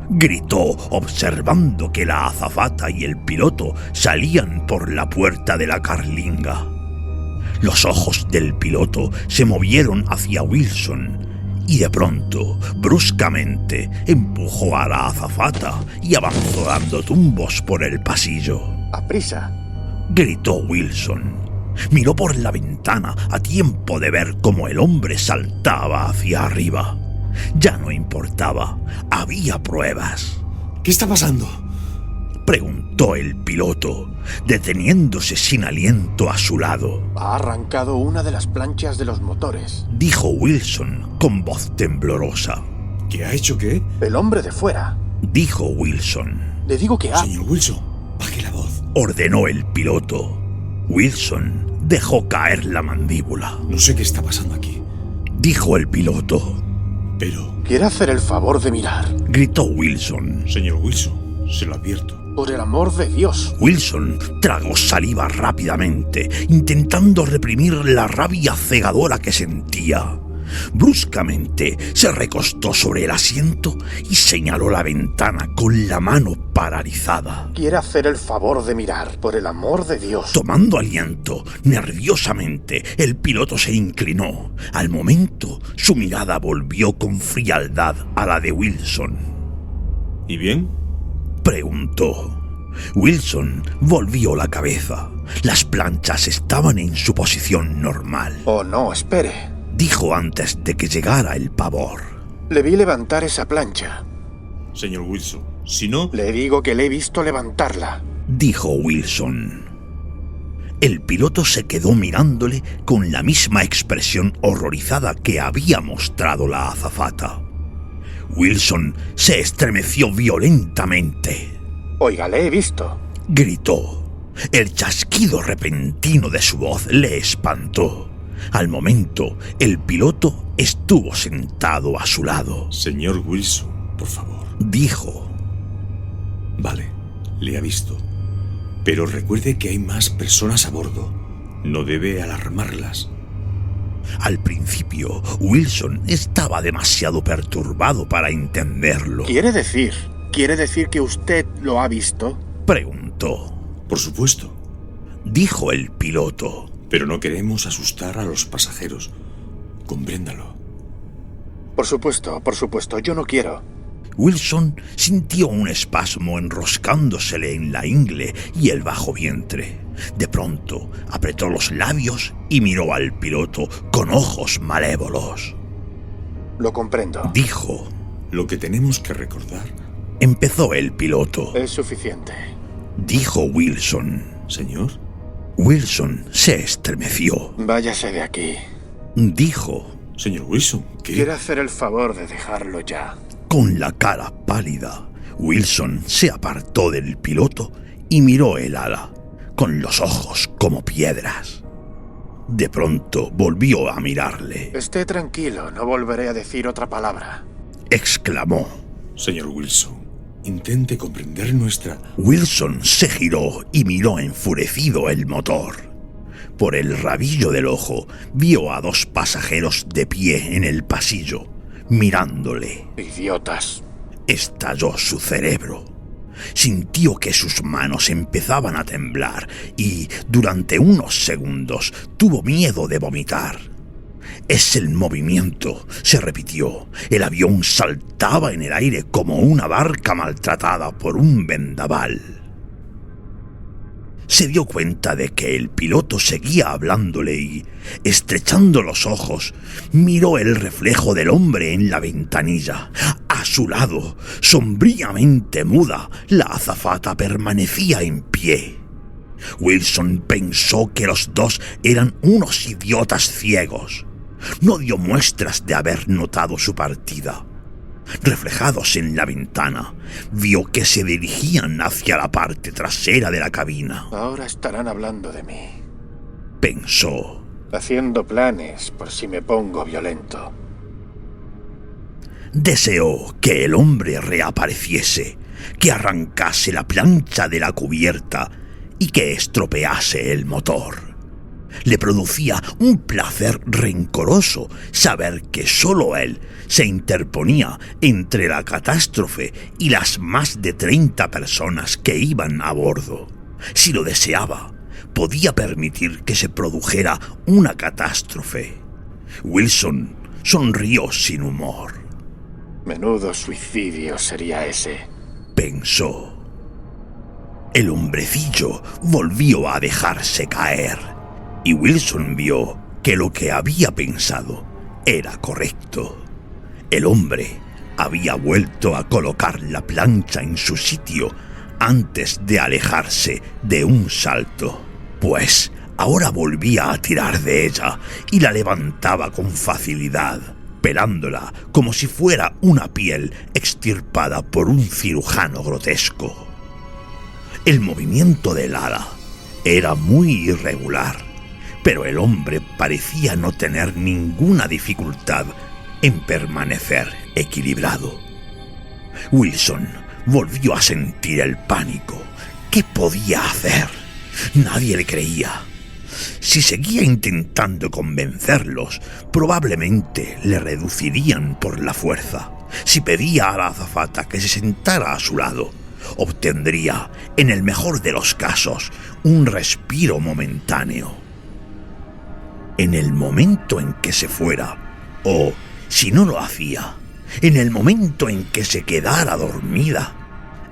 gritó observando que la azafata y el piloto salían por la puerta de la carlinga. Los ojos del piloto se movieron hacia Wilson y de pronto, bruscamente, empujó a la azafata y avanzó dando tumbos por el pasillo. ¡Aprisa!, gritó Wilson. Miró por la ventana a tiempo de ver cómo el hombre saltaba hacia arriba. Ya no importaba, había pruebas. ¿Qué está pasando?, preguntó el piloto, deteniéndose sin aliento a su lado. Ha arrancado una de las planchas de los motores, dijo Wilson con voz temblorosa. ¿Qué ha hecho qué? El hombre de fuera, dijo Wilson. Le digo que ha... Señor Wilson, baje la voz, ordenó el piloto. Wilson dejó caer la mandíbula. No sé qué está pasando aquí, dijo el piloto. Pero... ¿Quiere hacer el favor de mirar?, gritó Wilson. Señor Wilson, se lo advierto. Por el amor de Dios. Wilson tragó saliva rápidamente, intentando reprimir la rabia cegadora que sentía. Bruscamente se recostó sobre el asiento y señaló la ventana con la mano paralizada. ¿Quiere hacer el favor de mirar? Por el amor de Dios. Tomando aliento, nerviosamente, el piloto se inclinó. Al momento, su mirada volvió con frialdad a la de Wilson. ¿Y bien?, preguntó. Wilson volvió la cabeza. Las planchas estaban en su posición normal. Oh, no, espere, dijo antes de que llegara el pavor. Le vi levantar esa plancha. Señor Wilson, si no... Le digo que le he visto levantarla, dijo Wilson. El piloto se quedó mirándole con la misma expresión horrorizada que había mostrado la azafata. Wilson se estremeció violentamente. Oiga, le he visto, gritó. El chasquido repentino de su voz le espantó. Al momento, el piloto estuvo sentado a su lado. Señor Wilson, por favor, dijo. Vale, le ha visto. Pero recuerde que hay más personas a bordo. No debe alarmarlas. Al principio, Wilson estaba demasiado perturbado para entenderlo. ¿Quiere decir que usted lo ha visto?, preguntó. Por supuesto, dijo el piloto. Pero no queremos asustar a los pasajeros. Compréndalo. Por supuesto, yo no quiero. Wilson sintió un espasmo enroscándosele en la ingle y el bajo vientre. De pronto, apretó los labios y miró al piloto con ojos malévolos. Lo comprendo, dijo. Lo que tenemos que recordar... empezó el piloto. Es suficiente, dijo Wilson. ¿Señor? Wilson se estremeció. Váyase de aquí, dijo. Señor Wilson, ¿qué? ¿Quiere hacer el favor de dejarlo ya? Con la cara pálida, Wilson se apartó del piloto y miró el ala, con los ojos como piedras. De pronto volvió a mirarle. Esté tranquilo, no volveré a decir otra palabra, exclamó. Señor Wilson, intente comprender nuestra... Wilson se giró y miró enfurecido el motor. Por el rabillo del ojo vio a dos pasajeros de pie en el pasillo, mirándole. Idiotas. Estalló su cerebro. Sintió que sus manos empezaban a temblar y, durante unos segundos, tuvo miedo de vomitar. Es el movimiento, se repitió. El avión saltaba en el aire como una barca maltratada por un vendaval. Se dio cuenta de que el piloto seguía hablándole y, estrechando los ojos, miró el reflejo del hombre en la ventanilla. A su lado, sombríamente muda, la azafata permanecía en pie. Wilson pensó que los dos eran unos idiotas ciegos. No dio muestras de haber notado su partida. Reflejados en la ventana, vio que se dirigían hacia la parte trasera de la cabina. Ahora estarán hablando de mí, pensó. Haciendo planes por si me pongo violento. Deseó que el hombre reapareciese, que arrancase la plancha de la cubierta y que estropease el motor. Le producía un placer rencoroso saber que solo él se interponía entre la catástrofe y las más de 30 personas que iban a bordo. Si lo deseaba, podía permitir que se produjera una catástrofe. Wilson sonrió sin humor. Menudo suicidio sería ese, pensó. El hombrecillo volvió a dejarse caer, y Wilson vio que lo que había pensado era correcto. El hombre había vuelto a colocar la plancha en su sitio antes de alejarse de un salto, pues ahora volvía a tirar de ella y la levantaba con facilidad, pelándola como si fuera una piel extirpada por un cirujano grotesco. El movimiento del ala era muy irregular, pero el hombre parecía no tener ninguna dificultad en permanecer equilibrado. Wilson volvió a sentir el pánico. ¿Qué podía hacer? Nadie le creía. Si seguía intentando convencerlos, probablemente le reducirían por la fuerza. Si pedía a la azafata que se sentara a su lado, obtendría, en el mejor de los casos, un respiro momentáneo. En el momento en que se fuera, o, si no lo hacía, en el momento en que se quedara dormida,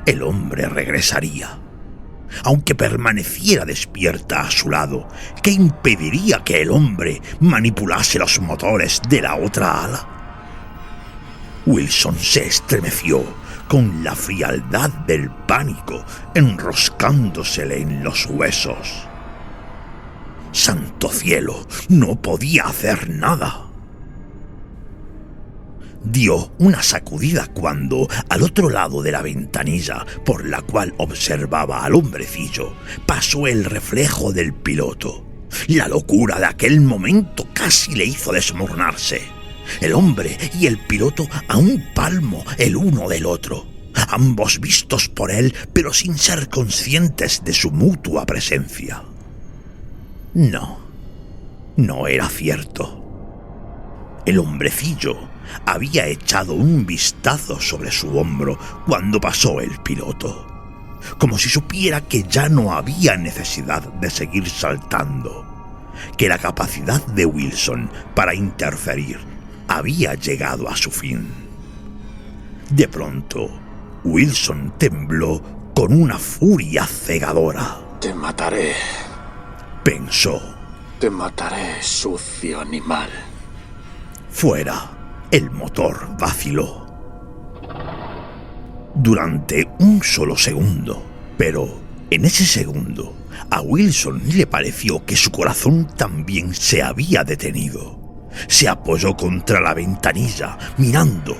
el hombre regresaría. Aunque permaneciera despierta a su lado, ¿qué impediría que el hombre manipulase los motores de la otra ala? Wilson se estremeció con la frialdad del pánico enroscándosele en los huesos. ¡Santo cielo! No podía hacer nada. Dio una sacudida cuando, al otro lado de la ventanilla por la cual observaba al hombrecillo, pasó el reflejo del piloto. La locura de aquel momento casi le hizo desmoronarse. El hombre y el piloto a un palmo el uno del otro, ambos vistos por él, pero sin ser conscientes de su mutua presencia. No era cierto. El hombrecillo había echado un vistazo sobre su hombro cuando pasó el piloto, como si supiera que ya no había necesidad de seguir saltando, que la capacidad de Wilson para interferir había llegado a su fin. De pronto, Wilson tembló con una furia cegadora. Te mataré, pensó. Te mataré, sucio animal. Fuera, el motor vaciló. Durante un solo segundo, pero en ese segundo, a Wilson le pareció que su corazón también se había detenido. Se apoyó contra la ventanilla, mirando.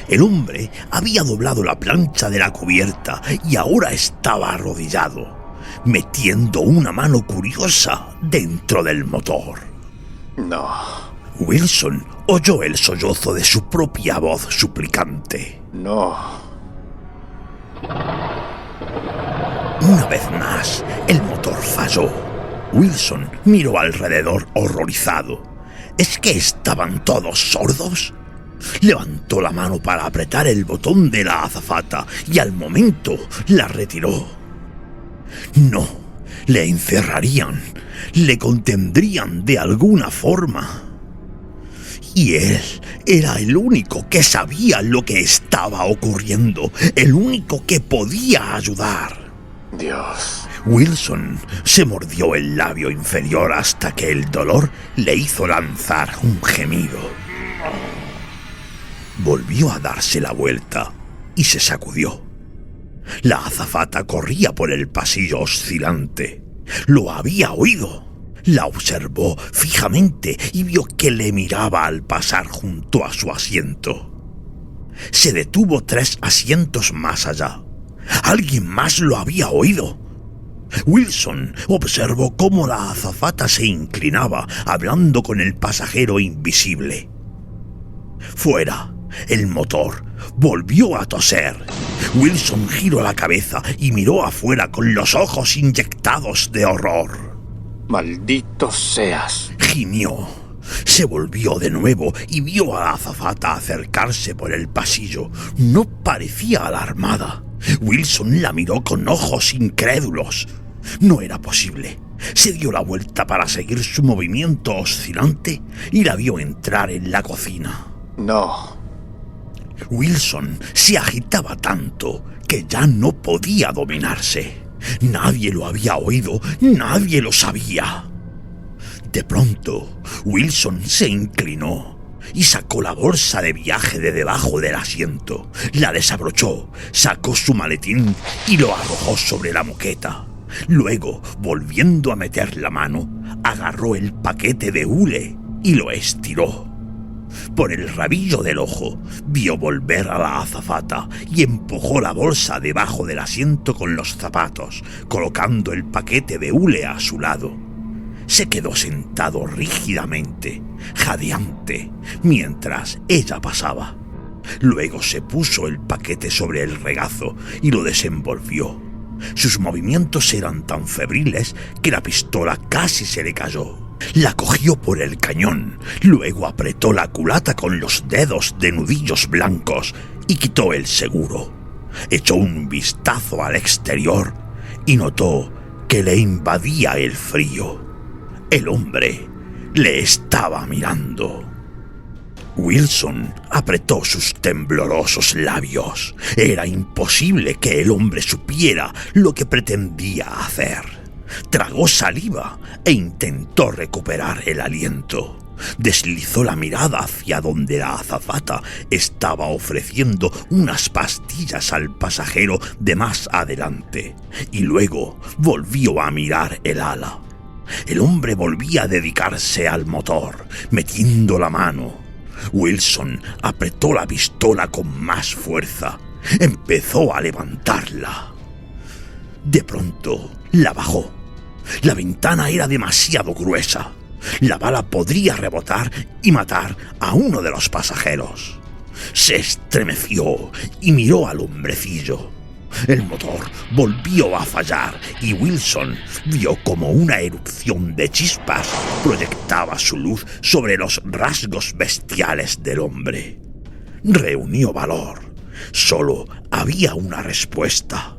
El hombre había doblado la plancha de la cubierta y ahora estaba arrodillado, metiendo una mano curiosa dentro del motor. No. Wilson oyó el sollozo de su propia voz suplicante. No. Una vez más, el motor falló. Wilson miró alrededor horrorizado. ¿Es que estaban todos sordos? Levantó la mano para apretar el botón de la azafata y al momento la retiró. No, le encerrarían, le contendrían de alguna forma. Y él era el único que sabía lo que estaba ocurriendo, el único que podía ayudar. Dios. Wilson se mordió el labio inferior hasta que el dolor le hizo lanzar un gemido. Volvió a darse la vuelta y se sacudió. La azafata corría por el pasillo oscilante. Lo había oído. La observó fijamente y vio que le miraba al pasar junto a su asiento. Se detuvo 3 asientos más allá. Alguien más lo había oído. Wilson observó cómo la azafata se inclinaba, hablando con el pasajero invisible. Fuera, el motor volvió a toser. Wilson giró la cabeza y miró afuera con los ojos inyectados de horror. Maldito seas. Gimió. Se volvió de nuevo y vio a la azafata acercarse por el pasillo. No parecía alarmada. Wilson la miró con ojos incrédulos. No era posible. Se dio la vuelta para seguir su movimiento oscilante y la vio entrar en la cocina. No. Wilson se agitaba tanto que ya no podía dominarse. Nadie lo había oído, nadie lo sabía. De pronto, Wilson se inclinó y sacó la bolsa de viaje de debajo del asiento. La desabrochó, sacó su maletín y lo arrojó sobre la moqueta. Luego, volviendo a meter la mano, agarró el paquete de hule y lo estiró. Por el rabillo del ojo, vio volver a la azafata y empujó la bolsa debajo del asiento con los zapatos, colocando el paquete de hule a su lado. Se quedó sentado rígidamente, jadeante, mientras ella pasaba. Luego se puso el paquete sobre el regazo y lo desenvolvió. Sus movimientos eran tan febriles que la pistola casi se le cayó. La cogió por el cañón, luego apretó la culata con los dedos de nudillos blancos y quitó el seguro. Echó un vistazo al exterior y notó que le invadía el frío. El hombre le estaba mirando. Wilson apretó sus temblorosos labios. Era imposible que el hombre supiera lo que pretendía hacer. Tragó saliva e intentó recuperar el aliento. Deslizó la mirada hacia donde la azafata estaba ofreciendo unas pastillas al pasajero de más adelante, y luego volvió a mirar el ala. El hombre volvía a dedicarse al motor, metiendo la mano. Wilson apretó la pistola con más fuerza. Empezó a levantarla. De pronto, la bajó. La ventana era demasiado gruesa. La bala podría rebotar y matar a uno de los pasajeros. Se estremeció y miró al hombrecillo. El motor volvió a fallar y Wilson vio como una erupción de chispas proyectaba su luz sobre los rasgos bestiales del hombre. Reunió valor. Solo había una respuesta.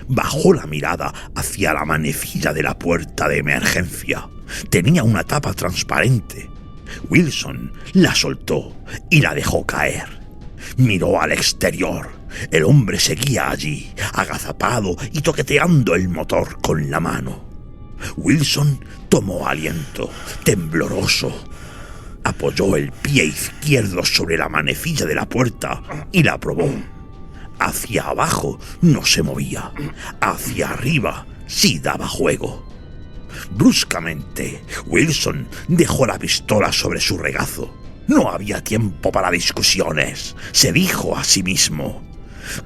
Bajó la mirada hacia la manecilla de la puerta de emergencia. Tenía una tapa transparente. Wilson la soltó y la dejó caer. Miró al exterior. El hombre seguía allí, agazapado y toqueteando el motor con la mano. Wilson tomó aliento, tembloroso. Apoyó el pie izquierdo sobre la manecilla de la puerta y la probó. Hacia abajo no se movía. Hacia arriba sí daba juego. Bruscamente, Wilson dejó la pistola sobre su regazo. No había tiempo para discusiones, se dijo a sí mismo.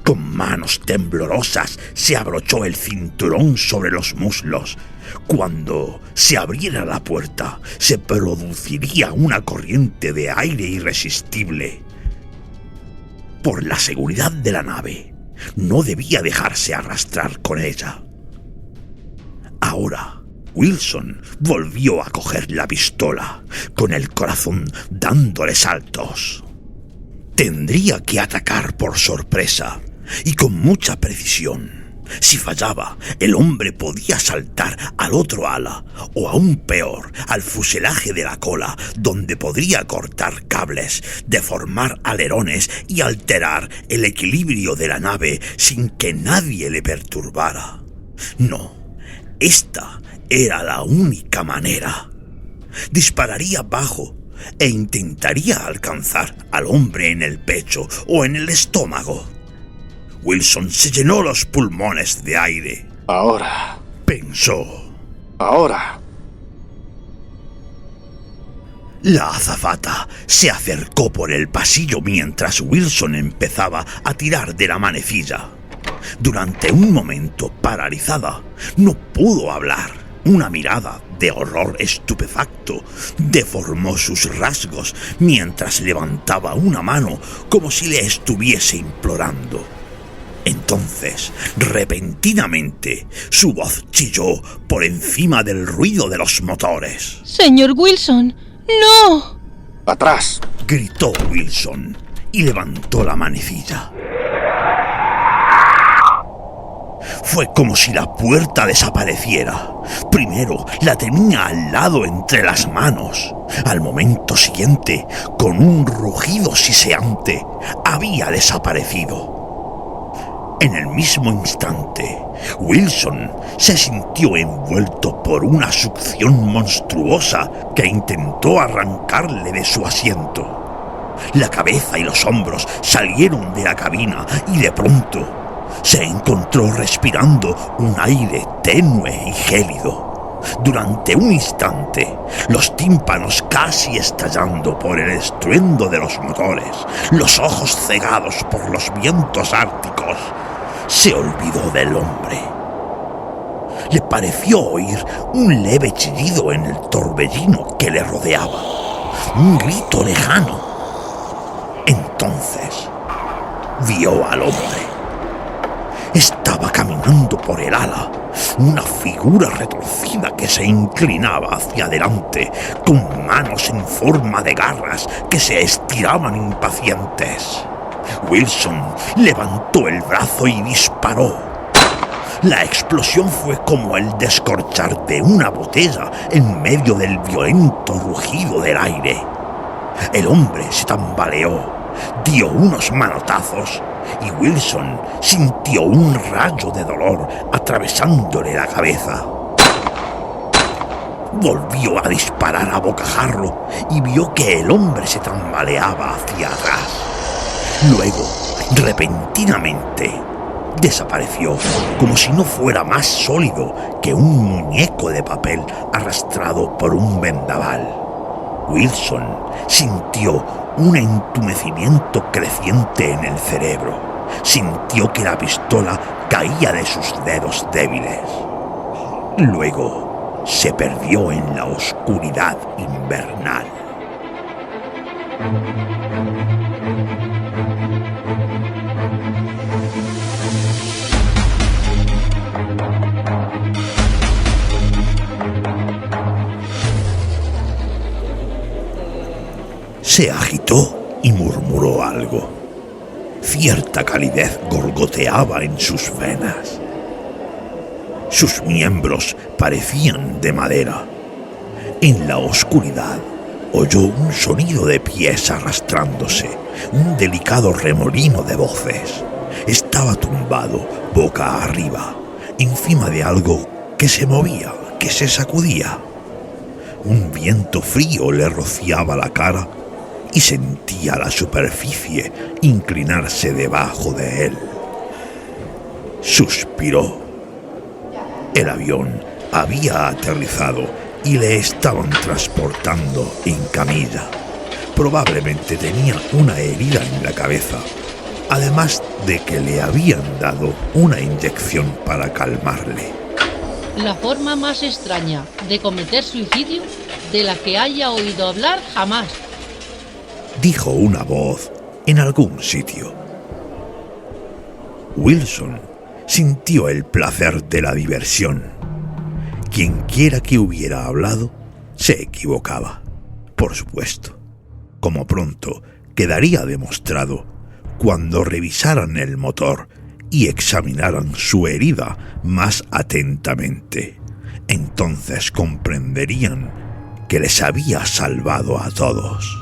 Con manos temblorosas se abrochó el cinturón sobre los muslos. Cuando se abriera la puerta, se produciría una corriente de aire irresistible. Por la seguridad de la nave, no debía dejarse arrastrar con ella. Ahora, Wilson volvió a coger la pistola, con el corazón dándole saltos. Tendría que atacar por sorpresa y con mucha precisión. Si fallaba, el hombre podía saltar al otro ala o, aún peor, al fuselaje de la cola, donde podría cortar cables, deformar alerones y alterar el equilibrio de la nave sin que nadie le perturbara. No, esta era la única manera. Dispararía bajo e intentaría alcanzar al hombre en el pecho o en el estómago. Wilson se llenó los pulmones de aire. Ahora. Pensó. Ahora. La azafata se acercó por el pasillo mientras Wilson empezaba a tirar de la manecilla. Durante un momento, paralizada, no pudo hablar. Una mirada de horror estupefacto deformó sus rasgos mientras levantaba una mano como si le estuviese implorando. Entonces, repentinamente, su voz chilló por encima del ruido de los motores. ¡Señor Wilson! ¡No! ¡Atrás! Gritó Wilson y levantó la manecilla. Fue como si la puerta desapareciera. Primero la tenía al lado entre las manos. Al momento siguiente, con un rugido siseante, había desaparecido. En el mismo instante, Wilson se sintió envuelto por una succión monstruosa que intentó arrancarle de su asiento. La cabeza y los hombros salieron de la cabina y de pronto se encontró respirando un aire tenue y gélido. Durante un instante, los tímpanos casi estallando por el estruendo de los motores, los ojos cegados por los vientos árticos, se olvidó del hombre. Le pareció oír un leve chillido en el torbellino que le rodeaba, un grito lejano. Entonces, vio al hombre. Estaba caminando por el ala, una figura retorcida que se inclinaba hacia adelante, con manos en forma de garras que se estiraban impacientes. Wilson levantó el brazo y disparó. La explosión fue como el descorchar de una botella en medio del violento rugido del aire. El hombre se tambaleó, dio unos manotazos y Wilson sintió un rayo de dolor atravesándole la cabeza. Volvió a disparar a bocajarro y vio que el hombre se tambaleaba hacia atrás. Luego, repentinamente, desapareció como si no fuera más sólido que un muñeco de papel arrastrado por un vendaval. Wilson sintió un entumecimiento creciente en el cerebro. Sintió que la pistola caía de sus dedos débiles. Luego se perdió en la oscuridad invernal. Se agitó y murmuró algo. Cierta calidez gorgoteaba en sus venas. Sus miembros parecían de madera. En la oscuridad oyó un sonido de pies arrastrándose, un delicado remolino de voces. Estaba tumbado, boca arriba, encima de algo que se movía, que se sacudía. Un viento frío le rociaba la cara y sentía la superficie inclinarse debajo de él. Suspiró. El avión había aterrizado y le estaban transportando en camilla. Probablemente tenía una herida en la cabeza, además de que le habían dado una inyección para calmarle. La forma más extraña de cometer suicidio de la que haya oído hablar jamás, dijo una voz en algún sitio. Wilson sintió el placer de la diversión. Quienquiera que hubiera hablado se equivocaba, por supuesto, como pronto quedaría demostrado cuando revisaran el motor y examinaran su herida más atentamente. Entonces comprenderían que les había salvado a todos.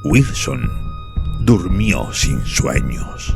Wilson durmió sin sueños.